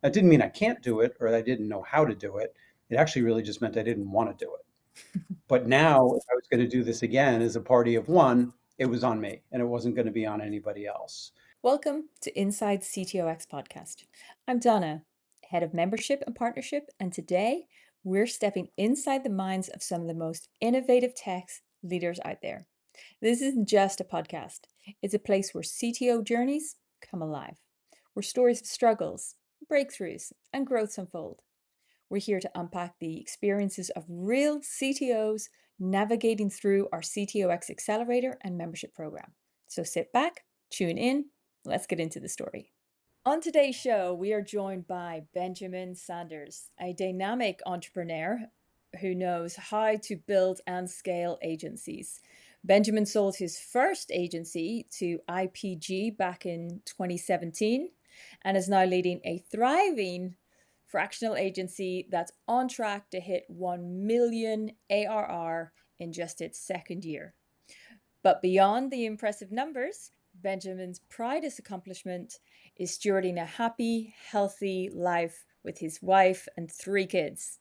That didn't mean I can't do it or that I didn't know how to do it. It actually really just meant I didn't want to do it. But now, if I was going to do this again as a party of one, it was on me and it wasn't going to be on anybody else. Welcome to Inside CTOx podcast. I'm Donna, head of membership and partnership, and today we're stepping inside the minds of some of the most innovative tech leaders out there. This isn't just a podcast, it's a place where CTO journeys come alive, where stories of struggles, breakthroughs, and growths unfold. We're here to unpack the experiences of real CTOs navigating through our CTOx accelerator and membership program. So sit back, tune in, let's get into the story. On today's show, we are joined by Benjamin Sanders, a dynamic entrepreneur who knows how to build and scale agencies. Benjamin sold his first agency to IPG back in 2017 and is now leading a thriving fractional agency that's on track to hit 1 million ARR in just its second year. But beyond the impressive numbers, Benjamin's proudest accomplishment is stewarding a happy, healthy life with his wife and 3 kids.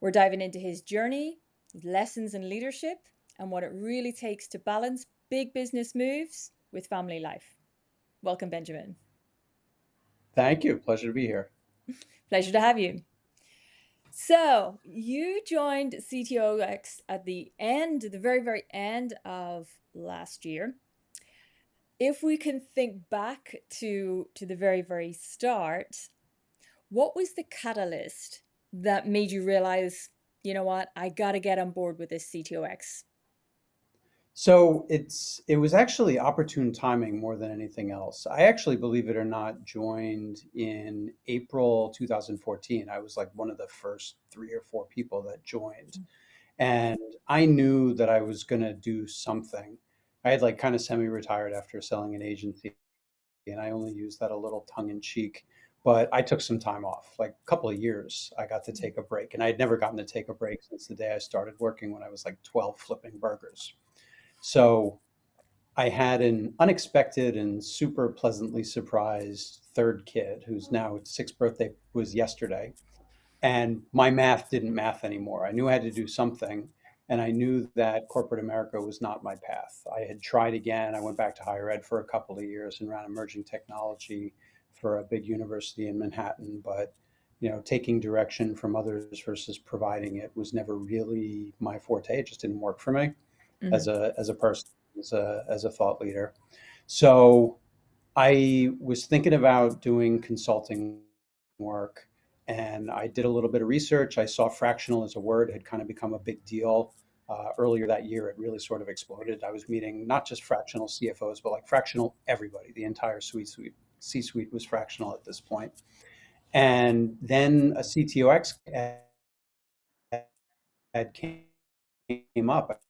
We're diving into his journey, his lessons in leadership, and what it really takes to balance big business moves with family life. Welcome, Benjamin. Thank you. Pleasure to be here. Pleasure to have you. So you joined CTOx at the very, very end of last year. If we can think back to the very, very start, what was the catalyst that made you realize, you know what, I got to get on board with this CTOx? So it was actually opportune timing more than anything else. I actually, believe it or not, joined in April 2014. I was like one of the first 3 or 4 people that joined. And I knew that I was going to do something. I had like kind of semi-retired after selling an agency, and I only used that a little tongue in cheek. But I took some time off, like a couple of years. I got to take a break, and I had never gotten to take a break since the day I started working when I was like 12 flipping burgers. So I had an unexpected and super pleasantly surprised third kid who's now 6th birthday was yesterday. And my math didn't math anymore. I knew I had to do something. And I knew that corporate America was not my path. I had tried again. I went back to higher ed for a couple of years and ran emerging technology for a big university in Manhattan. But taking direction from others versus providing it was never really my forte. It just didn't work for me Mhm. as a person, as a thought leader. So I was thinking about doing consulting work, and I did a little bit of research. I saw fractional as a word had kind of become a big deal. Earlier that year, it really sort of exploded. I was meeting not just fractional CFOs, but like fractional everybody. The entire C-suite was fractional at this point. And then a CTOx ad came up.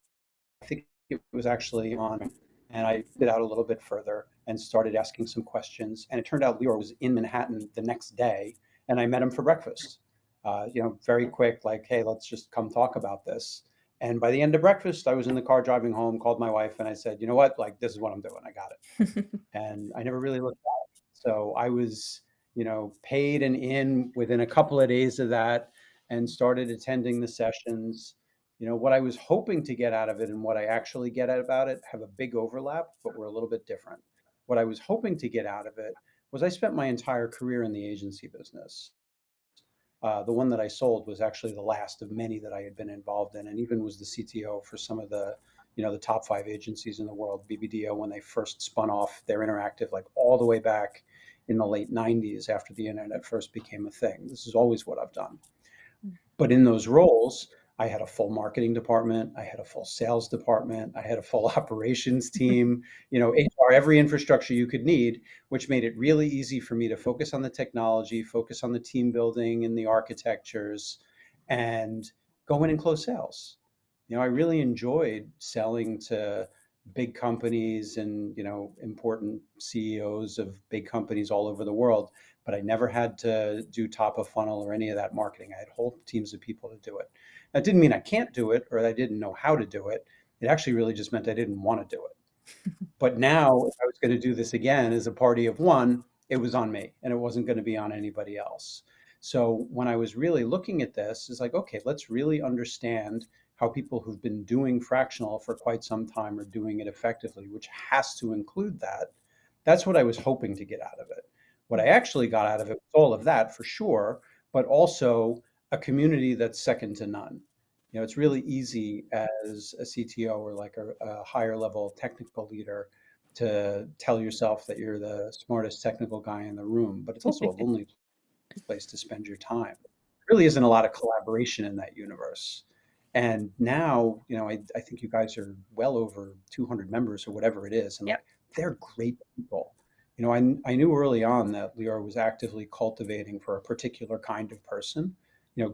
I think it was actually on, and I did out a little bit further and started asking some questions. And it turned out Leor was in Manhattan the next day, and I met him for breakfast. Very quick, like, hey, let's just come talk about this. And by the end of breakfast, I was in the car driving home, called my wife, and I said, you know what, like, this is what I'm doing. I got it. And I never really looked back. So I was, paid and in within a couple of days of that and started attending the sessions. What I was hoping to get out of it and what I actually get out about it have a big overlap, but we're a little bit different. What I was hoping to get out of it was I spent my entire career in the agency business. The one that I sold was actually the last of many that I had been involved in, and even was the CTO for some of the top 5 agencies in the world, BBDO, when they first spun off their interactive, like all the way back in the late 90s after the internet first became a thing. This is always what I've done. But in those roles, I had a full marketing department, I had a full sales department, I had a full operations team, HR, every infrastructure you could need, which made it really easy for me to focus on the technology, focus on the team building and the architectures, and go in and close sales. I really enjoyed selling to big companies and, important CEOs of big companies all over the world, but I never had to do top of funnel or any of that marketing. I had whole teams of people to do it. That didn't mean I can't do it or I didn't know how to do it. It actually really just meant I didn't want to do it. But now, if I was going to do this again as a party of one, it was on me and it wasn't going to be on anybody else. So when I was really looking at this, it's like, okay, let's really understand how people who've been doing fractional for quite some time are doing it effectively, which has to include that. That's what I was hoping to get out of it. What I Mhm. actually got out of it was all of that for sure, but also a community that's second to none. It's really easy as a CTO or like a higher level technical leader to tell yourself that you're the smartest technical guy in the room, but it's also a lonely place to spend your time. There really isn't a lot of collaboration in that universe. And now, I think you guys are well over 200 members or whatever it is. And like, Yep. they're great people. I knew early on that Lior was actively cultivating for a particular kind of person,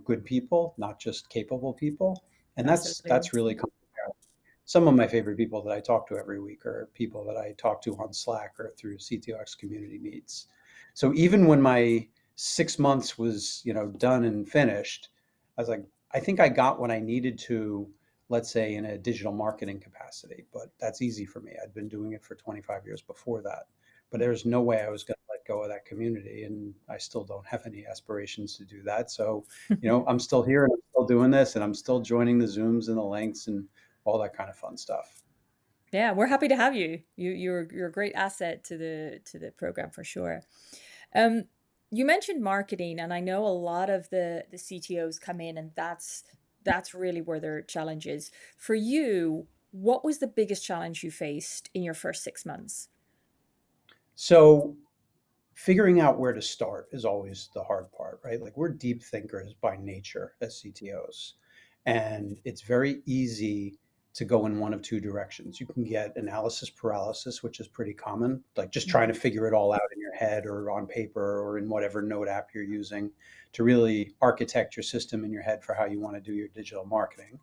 good people, not just capable people. And Absolutely. that's really come together. Some of my favorite people that I talk to every week are people that I talk to on Slack or through CTOx community meets. So even when my 6 months was, done and finished, I was like, I think I got what I needed to, let's say, in a digital marketing capacity. But that's easy for me. I'd been doing it for 25 years before that. But there's no way I was going to let go of that community. And I still don't have any aspirations to do that. So, I'm still here and I'm still doing this and I'm still joining the Zooms and the links and all that kind of fun stuff. Yeah, we're happy to have you. You're a great asset to the program for sure. Um, you mentioned marketing, and I know a lot of the CTOs come in, and that's really where their challenge is. For you, what was the biggest challenge you faced in your first 6 months? So figuring out where to start is always the hard part, right? Like we're deep thinkers by nature as CTOs, and it's very easy to go in one of two directions. You can get analysis paralysis, which is pretty common, like just trying to Mhm. figure it all out in your head or on paper or in whatever note app you're using to really architect your system in your head for how you want to do your digital marketing.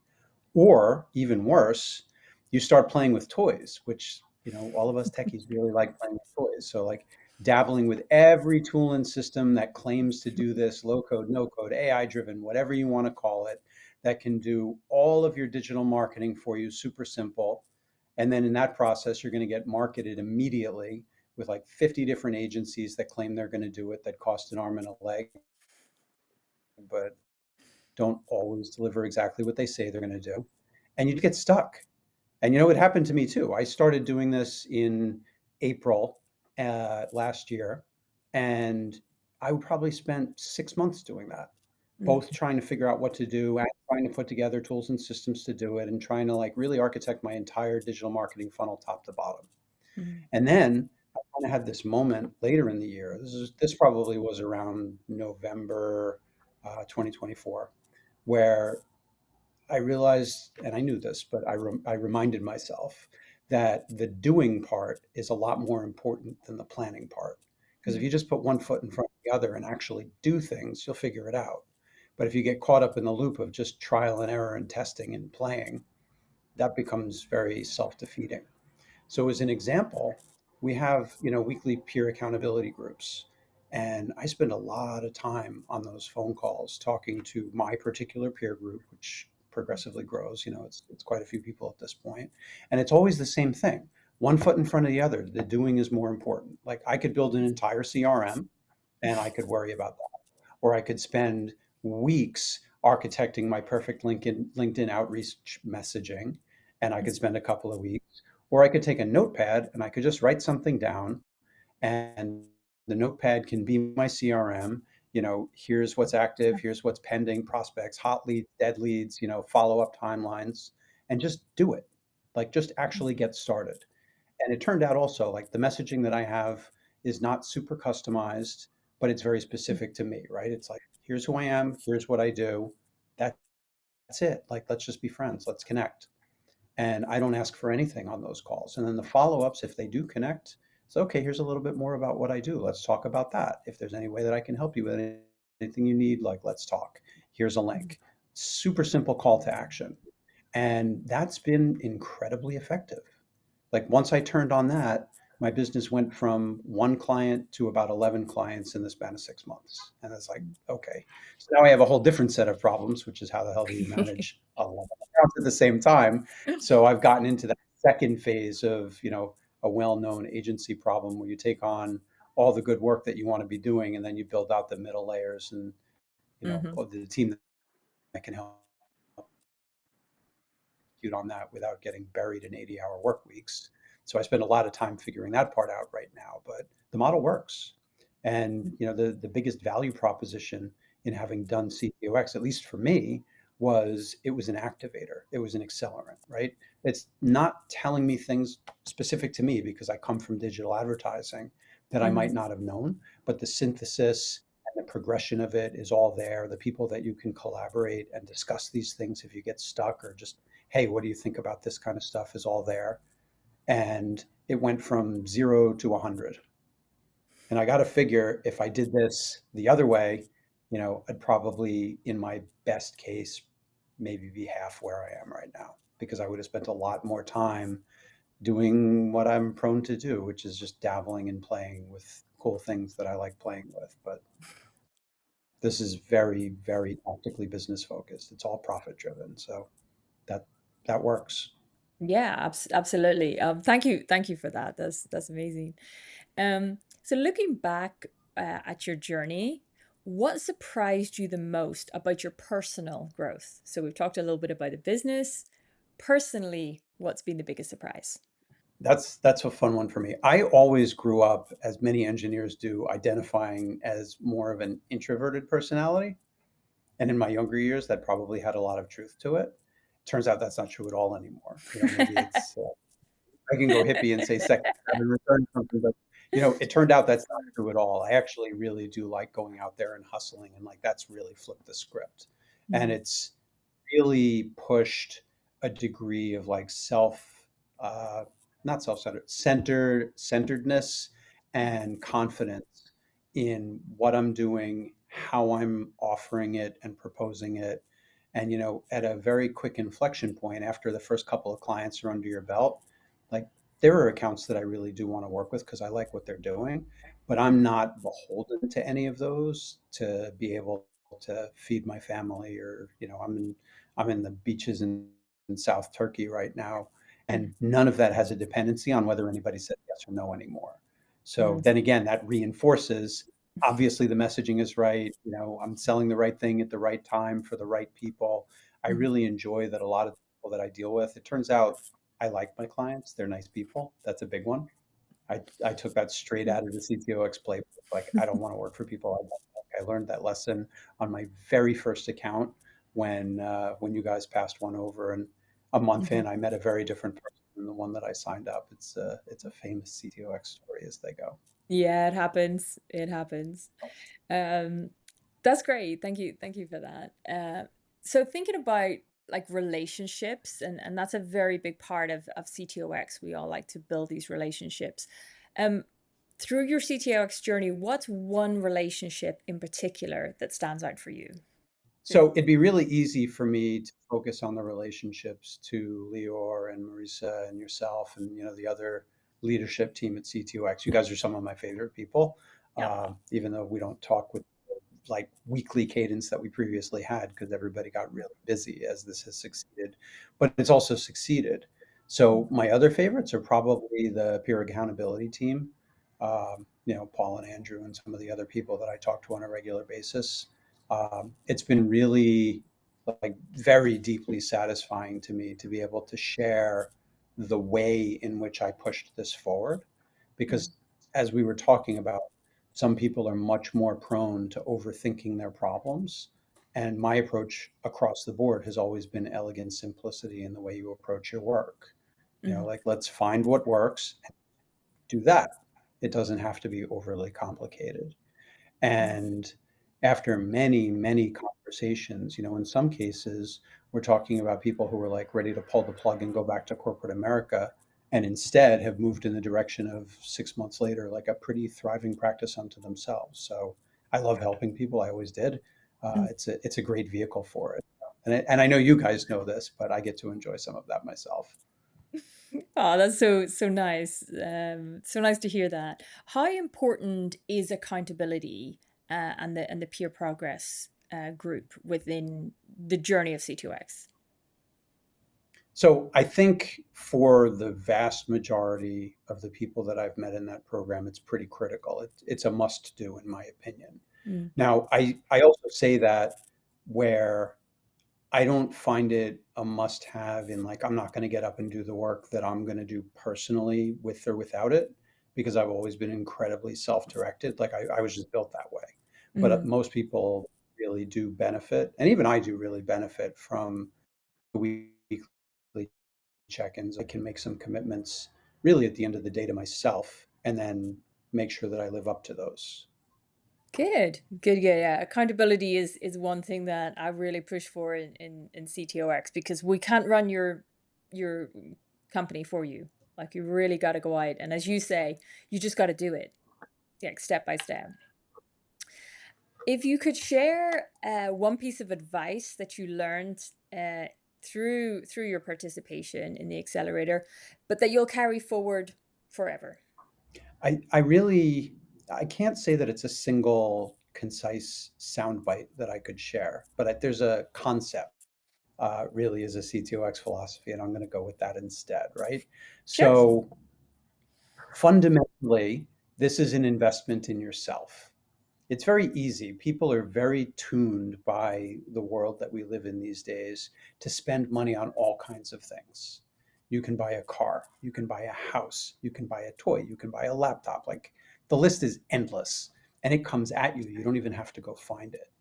Or even worse, you start playing with toys, which, all of us techies really like playing with toys. So like dabbling with every tool and system that claims to do this, low code, no code, AI driven, whatever you want to call it, that can do all of your digital marketing for you, super simple. And then in that process, you're going to get marketed immediately with like 50 different agencies that claim they're going to do it that cost an arm and a leg, but don't always deliver exactly what they say they're going to do. And you get stuck. And it happened to me too. I started doing this in April last year, and I probably spent 6 months doing that, both Mhm. trying to figure out what to do and trying to put together tools and systems to do it, and trying to like really architect my entire digital marketing funnel top to bottom. Mhm. And then I kind of had this moment later in the year. This probably was around November 2024, where I realized, and I knew this, but I reminded myself that the doing part is a lot more important than the planning part. Because if Mhm. you just put one foot in front of the other and actually do things, you'll figure it out. But if you get caught up in the loop of just trial and error and testing and playing, that becomes very self-defeating. So as an example, we have, weekly peer accountability groups. And I spend a lot of time on those phone calls talking to my particular peer group, which progressively grows. It's quite a few people at this point. And it's always the same thing. One foot in front of the other. The doing is more important. Like I could build an entire CRM and I could worry about that. Or I could spend weeks architecting my perfect LinkedIn outreach messaging, and I could spend a couple of weeks. Or I could take a notepad and I could just write something down, and the notepad can be my CRM. Here's what's active, here's what's pending, prospects, hot leads, dead leads, follow up timelines, and just do it. Like just actually get started. And it turned out also like the messaging that I have is not super customized, but it's very specific to me, right? It's like, here's who I am, here's what I do. That's it. Like, let's just be friends, let's connect. And I don't ask for anything on those calls. And then the follow ups, if they do connect, it's okay, here's a little bit more about what I do. Let's talk about that. If there's any way that I can help you with anything you need, like, let's talk. Here's a link. Super simple call to action. And that's been incredibly effective. Like once I turned on that, my business went from one client to about 11 clients in the span of 6 months. And it's like, okay. So now I have a whole different set of problems, which is how the hell do you manage 11 accounts at the same time? So I've gotten into that second phase of, a well-known agency problem where you take on all the good work that you want to be doing, and then you build out the middle layers and Hmm. the team that can help execute on that without getting buried in 80-hour work weeks. So I spend a lot of time figuring that part out right now, but the model works. And the biggest value proposition in having done CTOX, at least for me, was it was an activator. It was an accelerant, right? It's not telling me things specific to me because I come from digital advertising that I might Hmm. not have known, but the synthesis and the progression of it is all there. The people that you can collaborate and discuss these things if you get stuck, or just, hey, what do you think about this kind of stuff, is all there. And it went from 0 to 100. And I got to figure if I did this the other way, I'd probably, in my best case, maybe be half where I am right now, because I would have spent a lot more time doing what I'm prone to do, which is just dabbling and playing with cool things that I like playing with. But this is very, very tactically business focused. It's all profit driven. So that that works. Yeah, absolutely. Thank you for that. That's amazing. So looking back at your journey, what surprised you the most about your personal growth? So we've talked a little bit about the business. Personally, what's been the biggest surprise? That's a fun one for me. I always grew up, as many engineers do, identifying as more of an introverted personality. And in my younger years, that probably had a lot of truth to it. Turns out that's not true at all anymore. Maybe it's I can go hippie and say second Saturn return something, but it turned out that's not true at all. I actually really do like going out there and hustling, and like that's really flipped the script. And Mhm, it's really pushed a degree of like uh, not centeredness and confidence in what I'm doing, how I'm offering it and proposing it. And, at a very quick inflection point, after the first couple of clients are under your belt, like there are accounts that I really do want to work with because I like what they're doing, but I'm not beholden to any of those to be able to feed my family, or, I'm in the beaches in South Turkey right now, mhm, and none of that has a dependency on whether anybody said yes or no anymore. So mm, then again, that reinforces, obviously the messaging is right. I'm selling the right thing at the right time for the right people. I mhm, really enjoy that a lot of the people that I deal with, it turns out I like my clients. They're nice people. That's a big one. I took that straight out of the CTOX playbook. Like, I don't want to work for people I don't like. I learned that lesson on my very first account when you guys passed one over, and a month mhm. in, I met a very different person than the one that I signed up. It's a famous CTOX story as they go. Yeah, it happens. It happens. Um, that's great. Thank you for that. So thinking about like relationships, and that's a very big part of CTOX. We all like to build these relationships. Um, through your CTOX journey, what's one relationship in particular that stands out for you? So it'd be really easy for me to focus on the relationships to Lior and Marisa and yourself and the other leadership team at CTOX. You guys are some of my favorite people, Yeah. even though we don't talk with like weekly cadence that we previously had because everybody got really busy as this has succeeded, but it's also succeeded. So my other favorites are probably the peer accountability team, Paul and Andrew and some of the other people that I talk to on a regular basis. It's been really like very deeply satisfying to me to be able to share the way in which I pushed this forward, because as we were talking about, some people are much more prone to overthinking their problems. And my approach across the board has always been elegant simplicity in the way you approach your work. Mhm, Like, let's find what works and do that. It doesn't have to be overly complicated. mhm, And after many, many conversations, in some cases, we're talking about people who were like ready to pull the plug and go back to corporate America, and instead have moved in the direction of 6 months later, like a pretty thriving practice unto themselves. So I love helping people. I always did. mhm. It's a great vehicle for it. And I know you guys know this, but I get to enjoy some of that myself. Oh, that's so nice. So nice to hear that. How important is accountability and the peer progress group within the journey of C2X? So I think for the vast majority of the people that I've met in that program, it's pretty critical. It's a must do, in my opinion. Mm, Now, I also say that where I don't find it a must have in like, I'm not going to get up and do the work that I'm going to do personally with or without it, because I've always been incredibly self directed. Like, I was just built that way. But mm. most people really do benefit. And even I do really benefit from the weekly check ins. I can make some commitments really at the end of the day to myself and then make sure that I live up to those. Good, good, good. Yeah, accountability is one thing that I really push for in CTOX because we can't run your company for you. Like you really got to go out, and as you say, you just got to do it, like step by step. If you could share one piece of advice that you learned through your participation in the accelerator, but that you'll carry forward forever. I really I can't say that it's a single concise soundbite that I could share, but there's a concept really is a CTOX philosophy, and I'm going to go with that instead, right? Sure. So fundamentally, this is an investment in yourself. It's very easy. People are very tuned by the world that we live in these days to spend money on all kinds of things. You can buy a car, you can buy a house, you can buy a toy, you can buy a laptop. Like the list is endless and it comes at you. You don't even have to go find it.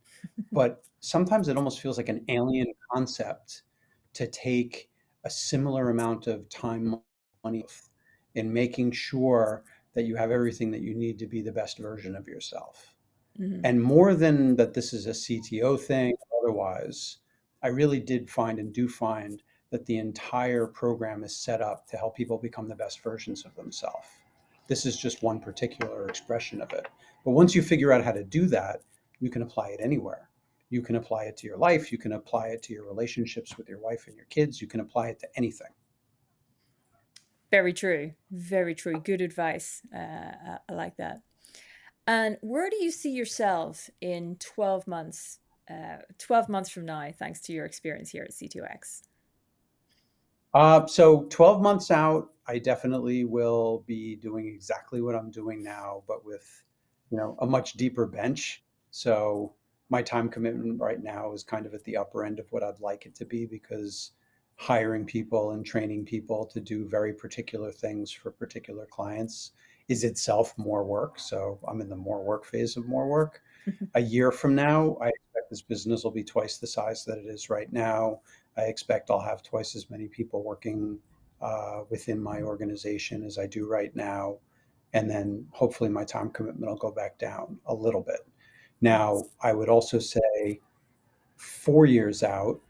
But sometimes it almost feels like an alien concept to take a similar amount of time, money in making sure that you have everything that you need to be the best version of yourself. Hmm. And more than that, this is a CTO thing or otherwise, I really did find and do find that the entire program is set up to help people become the best versions of themselves. This is just one particular expression of it. But once you figure out how to do that, you can apply it anywhere. You can apply it to your life. You can apply it to your relationships with your wife and your kids. You can apply it to anything. Very true. Very true. Good advice. I like that. And where do you see yourself in 12 months? 12 months from now, thanks to your experience here at C2X. So 12 months out, I definitely will be doing exactly what I'm doing now, but with, a much deeper bench. So my time commitment right now is kind of at the upper end of what I'd like it to be because hiring people and training people to do very particular things for particular clients is itself more work. So I'm in the more work phase of more work. A year from now, I expect this business will be twice the size that it is right now. I expect I'll have twice as many people working within my organization as I do right now. And then hopefully my time commitment will go back down a little bit. Now, Nice. I would also say 4 years out,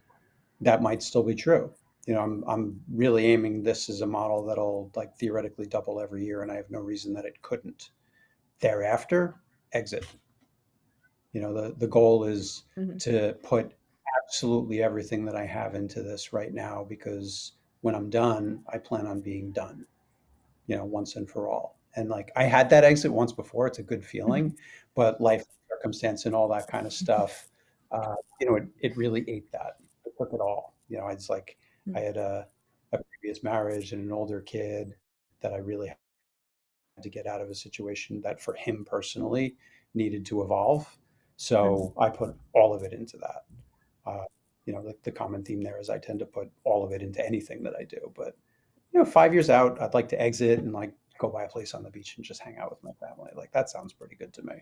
that might still be true. I'm really aiming this as a model that'll like theoretically double every year, and I have no reason that it couldn't. Thereafter, exit. The goal is Hmm. to put absolutely everything that I have into this right now because when I'm done, I plan on being done, once and for all. And like I had that exit once before, it's a good feeling, but life circumstance and all that kind of stuff, it really ate that. It took it all. It's like I had a previous marriage and an older kid that I really to get out of a situation that for him personally needed to evolve. So I put all of it into that. Uh, the common theme there is I tend to put all of it into anything that I do. But 5 years out, I'd like to exit and like go buy a place on the beach and just hang out with my family. Like that sounds pretty good to me.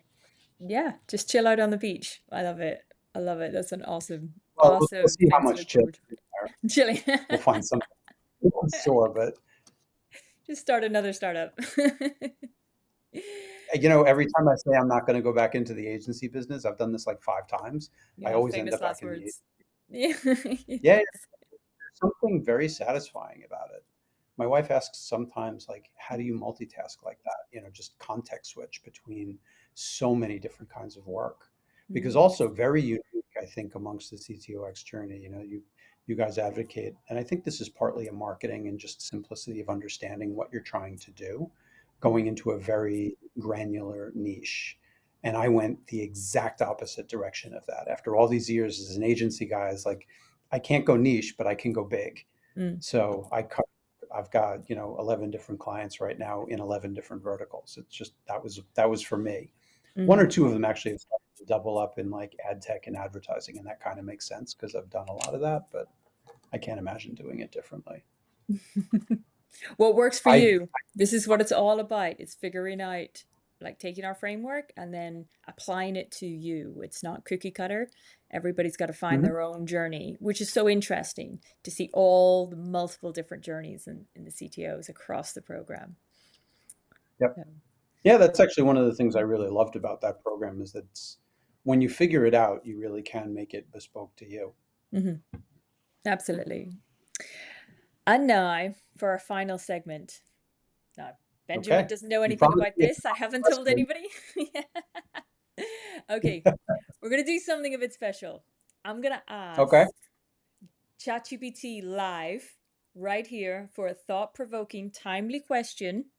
Yeah, just chill out on the beach. I love it. I love it. That's an awesome, Well, we'll awesome see how thing to much look chill forward to. Chilling. we'll find something sore, but Just start another startup. every time I say I'm not going to go back into the agency business, I've done this like 5 times. I Yeah, always end famous up back last in the words. Yeah. yeah, something very satisfying about it. My wife asks sometimes, like, how do you multitask like that? Just context switch between so many different kinds of work. Because Mm, also very unique, I think, amongst the CTOX journey. You guys advocate, and I think this is partly a marketing and just simplicity of understanding what you're trying to do, mm, going into a very granular niche. And I went the exact opposite direction of that. After all these years as an agency guy, is like, I can't go niche, but I can go big. Mm, So I've got, 11 different clients right now in 11 different verticals. It's just, that was for me. One or mhm. two of them actually have started to double up in like ad tech and advertising, and that kind of makes sense because I've done a lot of that, but I can't imagine doing it differently. What works for I you? This is what it's all about. It's figuring out, like taking our framework and then applying it to you. It's not cookie cutter. Everybody's got to find Mhm. their own journey, which is so interesting to see all the multiple different journeys in the CTOs across the program. Yep. So, Yeah, that's actually one of the things I really loved about that program is that when you figure it out, you really can make it bespoke to you. mhm, absolutely. And now for our final segment. Now, Benjamin Okay. doesn't know You anything promised about me a this. I haven't told question. anybody. Okay, we're gonna do something a bit special. I'm gonna Okay. ask ChatGPT live right here for a thought-provoking, timely question,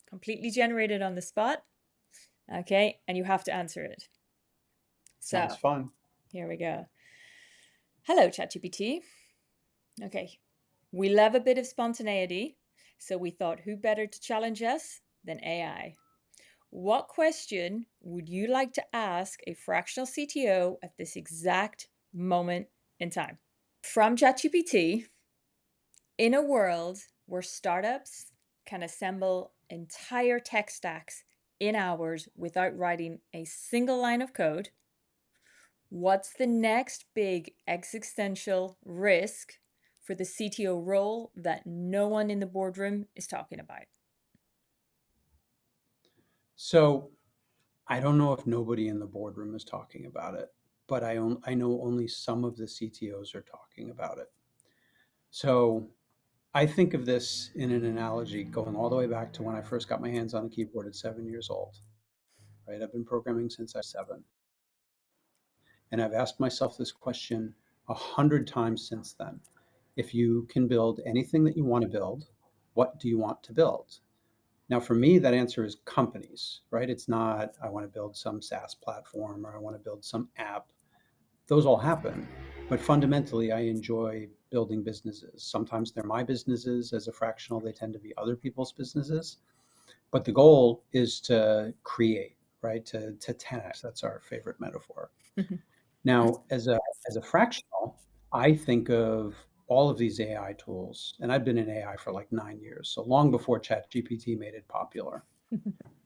completely generated on the spot. Okay, and you have to answer it. Sounds So fun. here we go. Hello, ChatGPT. Okay, we love a bit of spontaneity, so we thought who better to challenge us than AI? What question would you like to ask a fractional CTO at this exact moment in time? From ChatGPT, in a world where startups can assemble entire tech stacks in hours without writing a single line of code, what's the next big existential risk for the CTO role that no one in the boardroom is talking about? So I don't know if nobody in the boardroom is talking about it, but I know only some of the CTOs are talking about it. So I think of this in an analogy going all the way back to when I first got my hands on a keyboard at 7 years old, right? I've been programming since I was 7. And I've asked myself this question 100 times since then. If you can build anything that you want to build, what do you want to build? Now, for me, that answer is companies, right? It's not, I want to build some SaaS platform or I want to build some app. Those all happen. But fundamentally, I enjoy building businesses. Sometimes they're my businesses. As a fractional, they tend to be other people's businesses. But the goal is to create, right? To 10x. That's our favorite metaphor. Now, as a fractional, I think of all of these AI tools, and I've been in AI for like 9 years, so long before ChatGPT made it popular.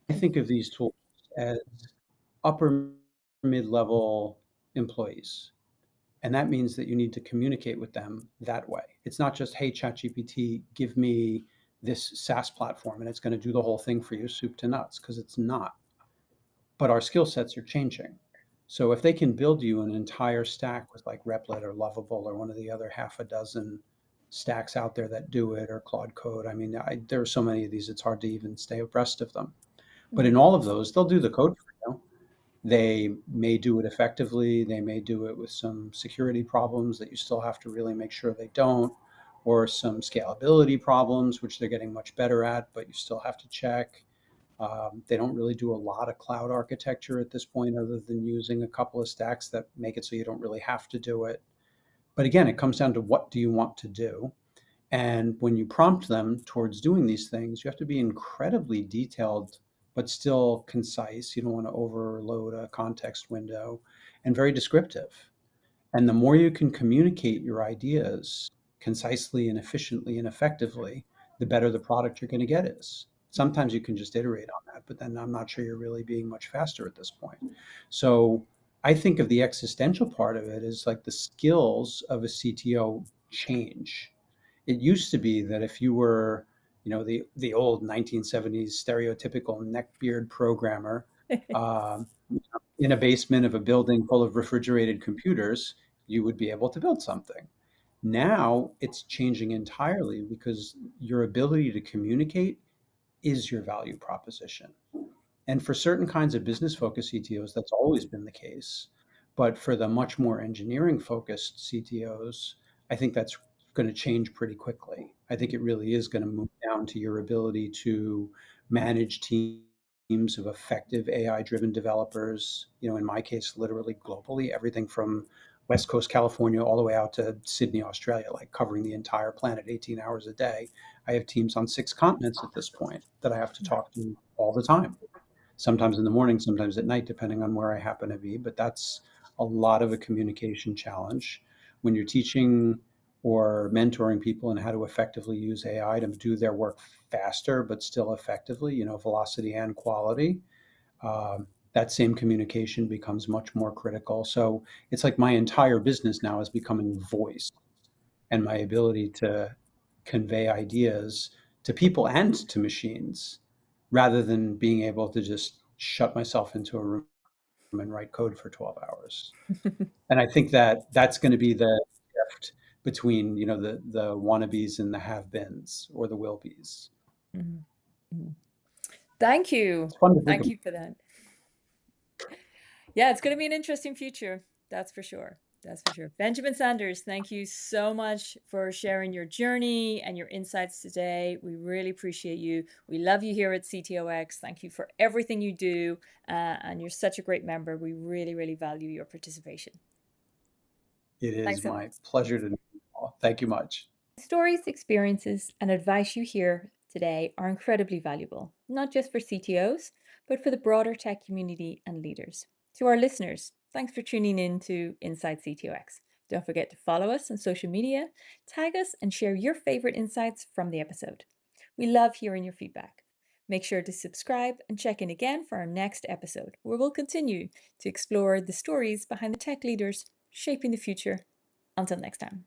I think of these tools as upper mid-level employees. And that means that you need to communicate with them that way. It's not just, hey, ChatGPT, give me this SaaS platform and it's going to do the whole thing for you, soup to nuts, because it's not. But our skill sets are changing. So if they can build you an entire stack with like Replit or Lovable or one of the other half a dozen stacks out there that do it, or Claude Code, I mean, there are so many of these, it's hard to even stay abreast of them. But in Mhm. all of those, they'll do the code for you. They may do it effectively. They may do it with some security problems that you still have to really make sure they don't, or some scalability problems, which they're getting much better at, but you still have to check. They don't really do a lot of cloud architecture at this point, other than using a couple of stacks that make it so you don't really have to do it. But again, it comes down to what do you want to do? And when you prompt them towards doing these things, you have to be incredibly detailed, but still concise. You don't want to overload a context window, and very descriptive. And the more you can communicate your ideas concisely and efficiently and effectively, the better the product you're going to get is. Sometimes you can just iterate on that, but then I'm not sure you're really being much faster at this point. So I think of the existential part of it as like the skills of a CTO change. It used to be that if you were, the old 1970s stereotypical neckbeard programmer, um, in a basement of a building full of refrigerated computers, you would be able to build something. Now it's changing entirely because your ability to communicate is your value proposition. And for certain kinds of business focused CTOs, that's always been the case. But for the much more engineering focused CTOs, I think that's going to change pretty quickly. I think it really is going to move down to your ability to manage teams of effective AI driven developers, in my case, literally globally, everything from West Coast California all the way out to Sydney, Australia, like covering the entire planet, 18 hours a day. I have teams on 6 continents at this point that I have to talk to all the time, sometimes in the morning, sometimes at night, depending on where I happen to be. But that's a lot of a communication challenge when you're teaching or mentoring people in how to effectively use AI to do their work faster, but still effectively, velocity and quality. That same communication becomes much more critical. So it's like my entire business now is becoming voice, and my ability to convey ideas to people and to machines rather than being able to just shut myself into a room and write code for 12 hours. And I think that that's going to be the shift between, the wannabes and the have-beens or the will-bees. Mhm. Mhm. Thank you. It's fun to think Thank about. you for that. Yeah, it's going to be an interesting future. That's for sure. That's for sure. Benjamin Sanders, thank you so much for sharing your journey and your insights today. We really appreciate you. We love you here at CTOx. Thank you for everything you do. And you're such a great member. We really, really value your participation. It Thanks is so much. my pleasure to know you all. Thank you much. Stories, experiences, and advice you hear today are incredibly valuable, not just for CTOs, but for the broader tech community and leaders. To our listeners, thanks for tuning in to Inside CTOx. Don't forget to follow us on social media, tag us, and share your favorite insights from the episode. We love hearing your feedback. Make sure to subscribe and check in again for our next episode, where we'll continue to explore the stories behind the tech leaders shaping the future. Until next time.